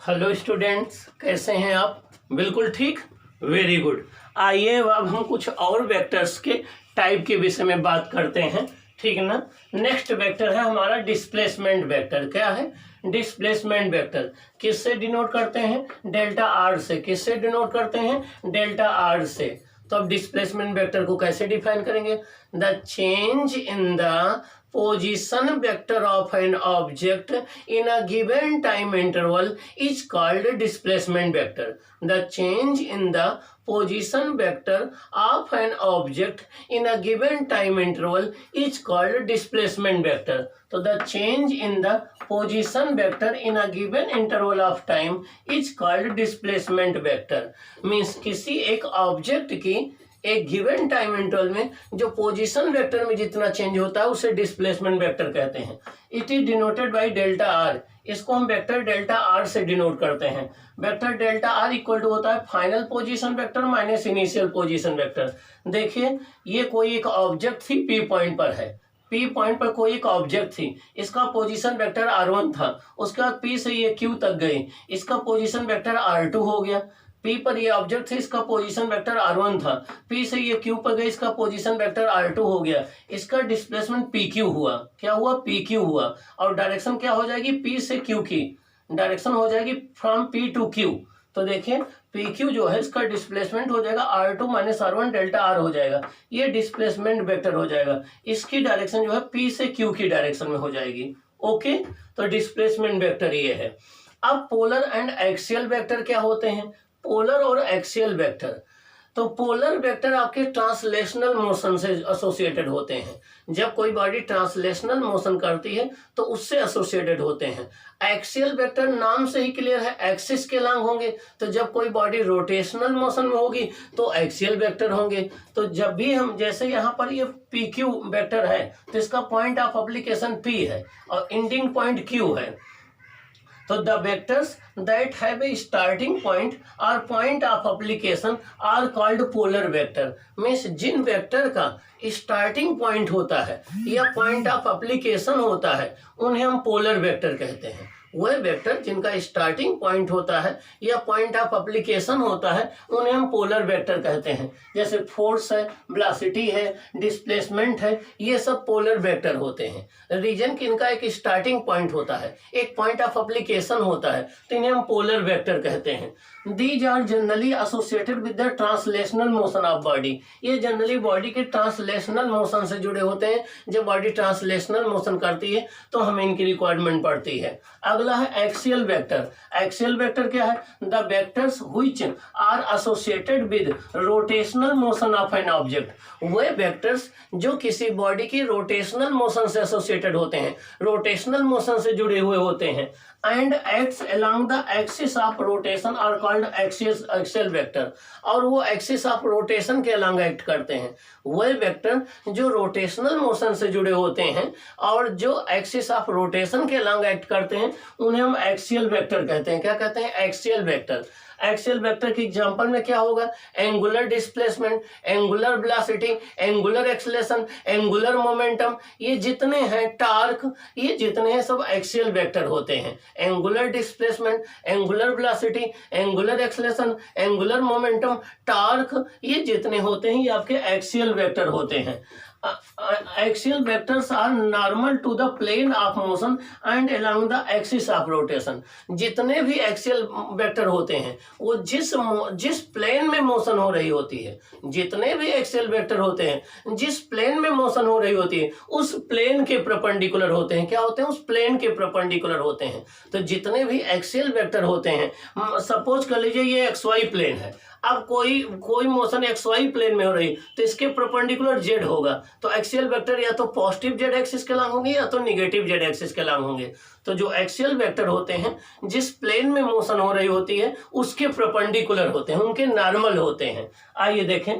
Hello students, कैसे हैं आप? बिल्कुल ठीक, वेरी गुड। आइए अब हम कुछ और वेक्टर्स के टाइप के विषय में बात करते हैं, ठीक है ना। नेक्स्ट वेक्टर है हमारा डिस्प्लेसमेंट वेक्टर। क्या है? Displacement vector. किससे डिनोट करते हैं? डेल्टा आर से। किससे डिनोट करते हैं? डेल्टा आर से। तो अब डिस्प्लेसमेंट वेक्टर को कैसे डिफाइन करेंगे? The change in the position vector of an object in a given time interval is called displacement vector. The change in the position vector of an object in a given time interval is called displacement vector. So the change in the position vector in a given interval of time is called displacement vector. Means किसी एक object की एक given time interval में जो position vector में जितना change होता है उसे डिस्प्लेसमेंट वेक्टर कहते हैं। It is denoted by delta R. इसको हम वेक्टर डेल्टा आर से डिनोट करते हैं। Vector delta R equal to होता है final position vector minus initial position vector. देखिए, ये कोई एक ऑब्जेक्ट थी, पी पॉइंट पर है। पी पॉइंट पर कोई एक ऑब्जेक्ट थी, इसका पोजीशन वेक्टर r1 था। उसके बाद पी से ये क्यू तक गई, इसका पोजीशन वेक्टर r2 हो गया। P पर ये ऑब्जेक्ट थे, इसका पोजीशन वेक्टर r1 था। P से ये Q पर गई, इसका पोजीशन वेक्टर r2 हो गया। इसका डिस्प्लेसमेंट PQ हुआ। क्या हुआ? PQ हुआ। और डायरेक्शन क्या हो जाएगी? P से Q की डायरेक्शन हो जाएगी फ्रॉम P टू Q। तो देखिए, PQ जो है इसका डिस्प्लेसमेंट हो जाएगा r2 minus r1 delta r हो जाएगा। ये डिस्प्लेसमेंट वेक्टर हो जाएगा। इसकी डायरेक्शन जो है P से Q की डायरेक्शन में हो जाएगी। ओके, तो डिस्प्लेसमेंट वेक्टर ये है। अब पोलर एंड एक्सियल वेक्टर क्या होते हैं? पोलर और एक्सियल वेक्टर। तो पोलर वेक्टर आपके ट्रांसलेशनल मोशन से एसोसिएटेड होते हैं। जब कोई बॉडी ट्रांसलेशनल मोशन करती है तो उससे एसोसिएटेड होते हैं। एक्सियल वेक्टर नाम से ही क्लियर है, एक्सिस के लॉन्ग होंगे। तो जब कोई बॉडी रोटेशनल मोशन में होगी तो एक्सियल वेक्टर होंगे। तो जब भी हम, जैसे यहाँ पर ये पी क्यू वेक्टर है तो इसका पॉइंट ऑफ एप्लीकेशन पी है और एंडिंग पॉइंट क्यू है। So the vectors that have a starting point or point of application are called polar vector. Means Jin vector का स्टार्टिंग पॉइंट होता है या पॉइंट ऑफ एप्लीकेशन होता है उन्हें हम पोलर वेक्टर कहते हैं। वह वेक्टर जिनका स्टार्टिंग पॉइंट होता है या पॉइंट ऑफ एप्लीकेशन होता है उन्हें हम पोलर वेक्टर कहते हैं। जैसे फोर्स है, वेलोसिटी है, डिस्प्लेसमेंट है, ये सब पोलर वेक्टर होते हैं। रीजन किनका एक स्टार्टिंग पॉइंट होता है, एक पॉइंट ऑफ एप्लीकेशन होता है, तो इन्हें हम पोलर वेक्टर कहते हैं। These are generally associated with the translational motion of body. ये जनरली बॉडी के ट्रांसलेशनल मोशन से जुड़े होते हैं। जब बॉडी ट्रांसलेशनल मोशन करती है तो हमें इनकी रिक्वायरमेंट पड़ती है। अगला है एक्सियल वेक्टर। एक्सियल वेक्टर क्या है? The vectors which are associated with rotational motion of an object. वे वेक्टर्स जो किसी बॉडी की रोटेशनल मोशन से एसोसिएटेड होते हैं, रोटेशनल मोशन से जुड़े हुए होते हैं, and acts along the axis of rotation are called axial vector. और वो एक्सिस ऑफ रोटेशन के अलोंग एक्ट करते हैं। वह वेक्टर जो रोटेशनल मोशन से जुड़े होते हैं और जो एक्सिस ऑफ रोटेशन के अलोंग एक्ट करते हैं उन्हें हम एक्सियल वेक्टर कहते हैं। क्या कहते हैं? Axial vector. एक्सियल वेक्टर की एग्जांपल में क्या होगा? Angular displacement, angular velocity, angular acceleration, angular momentum, ये जितने हैं, टार्क, ये जितने हैं सब एक्सियल वेक्टर होते हैं। Angular displacement, angular velocity, angular acceleration, angular momentum, torque, ये जितने होते हैं ये आपके एक्सियल वेक्टर होते हैं। Axial vectors are normal to the plane of motion and along the axis of rotation. जितने भी एक्सियल वेक्टर होते हैं वो जिस प्लेन में मोशन हो रही होती है, जितने भी एक्सियल वेक्टर होते हैं जिस प्लेन में मोशन हो रही होती है उस प्लेन के परपेंडिकुलर होते हैं। क्या होते हैं? उस प्लेन के परपेंडिकुलर होते हैं। तो जितने भी एक्सियल वेक्टर होते हैं, सपोज कर लीजिए ये XY प्लेन है। अब कोई मोशन XY प्लेन में हो रही तो इसके परपेंडिकुलर Z होगा। तो एक्सियल वेक्टर या तो पॉजिटिव Z एक्सिस के लॉन्ग होंगे या तो निगेटिव Z एक्सिस के लॉन्ग होंगे। तो जो एक्सियल वेक्टर होते हैं जिस प्लेन में मोशन हो रही होती है उसके परपेंडिकुलर होते हैं, उनके नॉर्मल होते हैं। आइए देखें,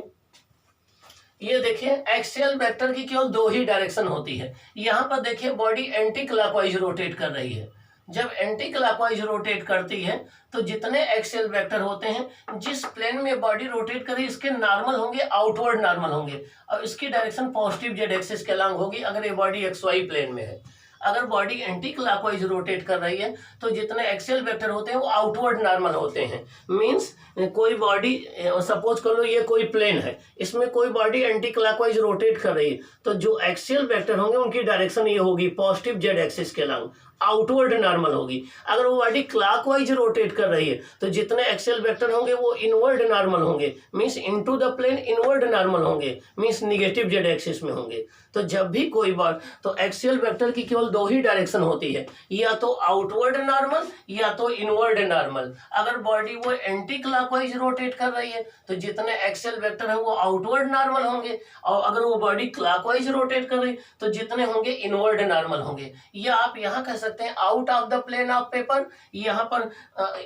ये देखिए एक्सियल वेक्टर की केवल दो ही डायरेक्शन होती है। यहाँ पर देखिए बॉडी एंटी क्लॉकवाइज रोटेट कर रही है। जब एंटी क्लॉकवाइज रोटेट करती है तो जितने एक्सियल वेक्टर होते हैं जिस प्लेन में बॉडी रोटेट कर रही है इसके नॉर्मल होंगे, आउटवर्ड नॉर्मल होंगे और इसकी डायरेक्शन पॉजिटिव Z एक्सिस के लॉन्ग होगी अगर ये बॉडी XY प्लेन में है। अगर बॉडी एंटी क्लॉकवाइज रोटेट कर रही है तो जितने एक्सियल वेक्टर होते हैं वो आउटवर्ड नॉर्मल होते हैं। मींस कोई बॉडी, सपोज कर लो ये कोई प्लेन है, इसमें कोई बॉडी एंटी क्लॉकवाइज रोटेट कर रही है तो जो एक्सियल वेक्टर होंगे उनकी डायरेक्शन ये होगी पॉजिटिव जेड एक्सिस के लॉन्ग, आउटवर्ड नॉर्मल होगी। अगर वो बॉडी क्लॉकवाइज रोटेट कर रही है तो जितने एक्सियल वेक्टर होंगे वो इनवर्ड नॉर्मल होंगे, means into the plane inward normal होंगे, मींस निगेटिव जेड एक्सिस में होंगे। तो जब भी कोई बार, तो एक्सियल वेक्टर की केवल दो ही डायरेक्शन होती है, या तो आउटवर्ड नॉर्मल या तो इनवर्ड नॉर्मल। अगर बॉडी वो एंटी क्लॉकवाइज रोटेट कर रही है तो जितने एक्सियल वेक्टर हैं वो आउटवर्ड नॉर्मल होंगे, और अगर वो बॉडी क्लॉकवाइज रोटेट कर रही है तो जितने होंगे इनवर्ड नॉर्मल होंगे। या आप यहाँ कह सकते हैं out of the plane of paper, यहाँ पर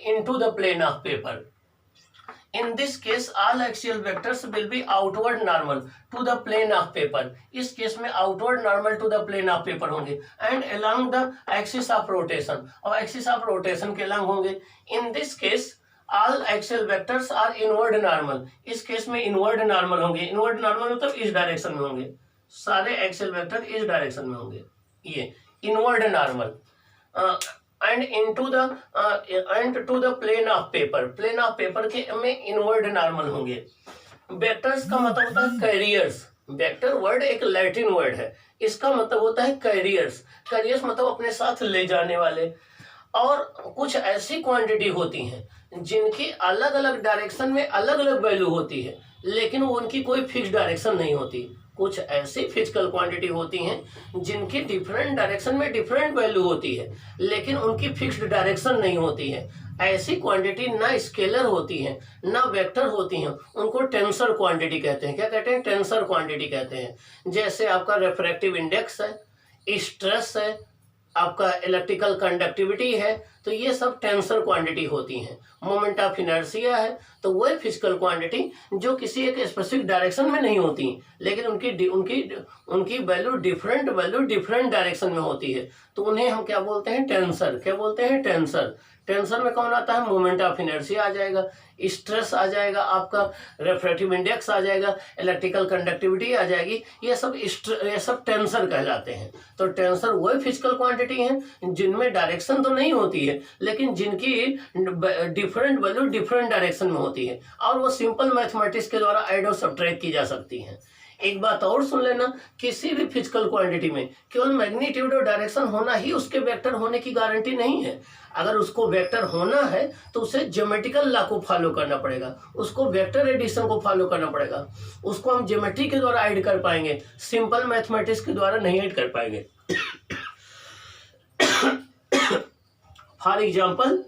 into the plane of paper. In this case, all axial vectors will be outward normal to the plane of paper. इस केस में outward normal to the plane of paper होंगे and along the axis of rotation, और axis of rotation के along होंगे। In this case, all axial vectors are inward normal. इस case में inward normal होंगे। inward normal मतलब इस direction में होंगे, सारे axial vector इस डायरेक्शन में होंगे, ये inward normal। And into the end to the plane of paper, plane of paper के में इनवर्ड नॉर्मल होंगे। वेक्टर्स का मतलब होता है कैरियर्स। वेक्टर वर्ड एक लैटिन वर्ड है, इसका मतलब होता है कैरियर्स। कैरियर्स मतलब अपने साथ ले जाने वाले। और कुछ ऐसी क्वांटिटी होती हैं जिनकी अलग अलग डायरेक्शन में अलग अलग वैल्यू होती है, लेकिन वो उनकी कोई फिक्स डायरेक्शन नहीं होती। कुछ ऐसी फिजिकल क्वांटिटी होती हैं जिनकी डिफरेंट डायरेक्शन में डिफरेंट वैल्यू होती है, लेकिन उनकी फिक्स्ड डायरेक्शन नहीं होती है। ऐसी क्वांटिटी ना स्केलर होती हैं ना वेक्टर होती हैं, उनको टेंसर क्वांटिटी कहते हैं। क्या कहते हैं? टेंसर क्वांटिटी कहते हैं। जैसे आपका रिफ्रैक्टिव इंडेक्स है, स्ट्रेस है, आपका इलेक्ट्रिकल कंडक्टिविटी है, तो ये सब टेंसर क्वांटिटी होती हैं। मोमेंट ऑफ इनर्शिया है तो वह फिजिकल क्वांटिटी जो किसी एक स्पेसिफिक डायरेक्शन में नहीं होती, लेकिन उनकी वैल्यू डिफरेंट डायरेक्शन में होती है, तो उन्हें हम क्या बोलते हैं? टेंसर। क्या बोलते हैं? टेंसर। टेंसर में कौन आता है? मोमेंट ऑफ इनर्शिया आ जाएगा, स्ट्रेस आ जाएगा, आपका रिफ्रैक्टिव इंडेक्स आ जाएगा, इलेक्ट्रिकल कंडक्टिविटी आ जाएगी। ये सब टेंसर कहलाते हैं। तो टेंसर वही फिजिकल क्वांटिटी हैं जिनमें डायरेक्शन तो नहीं होती है, लेकिन जिनकी डिफरेंट वैल्यू डिफरेंट डायरेक्शन में होती है, और वो सिंपल मैथमेटिक्स के द्वारा ऐड और सब्ट्रैक्ट की जा सकती हैं। एक बात और सुन लेना, किसी भी फिजिकल क्वांटिटी में केवल मैग्नीट्यूड और डायरेक्शन होना ही उसके वेक्टर होने की गारंटी नहीं है। अगर उसको वेक्टर होना है तो उसे ज्योमेट्रिकल लॉ को फॉलो करना पड़ेगा, उसको वेक्टर एडिशन को फॉलो करना पड़ेगा। उसको हम ज्योमेट्री के द्वारा ऐड कर पाएंगे, सिंपल मैथमेटिक्स के द्वारा नहीं ऐड कर पाएंगे। फॉर एग्जाम्पल,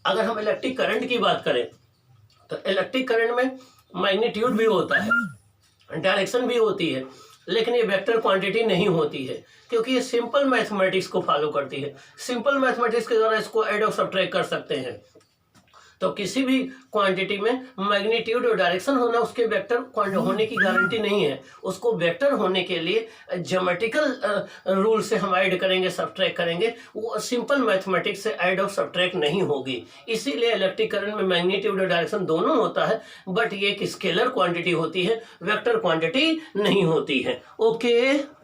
अगर हम इलेक्ट्रिक करंट की बात करें तो इलेक्ट्रिक करंट में मैग्नीट्यूड भी होता है, डायरेक्शन भी होती है, लेकिन ये वेक्टर क्वांटिटी नहीं होती है, क्योंकि ये सिंपल मैथमेटिक्स को फॉलो करती है। सिंपल मैथमेटिक्स के द्वारा इसको ऐड और सब्ट्रैक्ट कर सकते हैं। तो किसी भी क्वांटिटी में मैग्नीट्यूड और डायरेक्शन होना उसके वेक्टर होने की गारंटी नहीं है। उसको वेक्टर होने के लिए ज्योमेट्रिकल रूल से हम ऐड करेंगे, सब्ट्रैक्ट करेंगे, वो सिंपल मैथमेटिक्स से ऐड और सब्ट्रैक्ट नहीं होगी। इसीलिए इलेक्ट्रिक करंट में मैग्नीट्यूड और डायरेक्शन दोनों होता है, बट ये एक स्केलर क्वांटिटी होती है, वेक्टर क्वांटिटी नहीं होती है। ओके।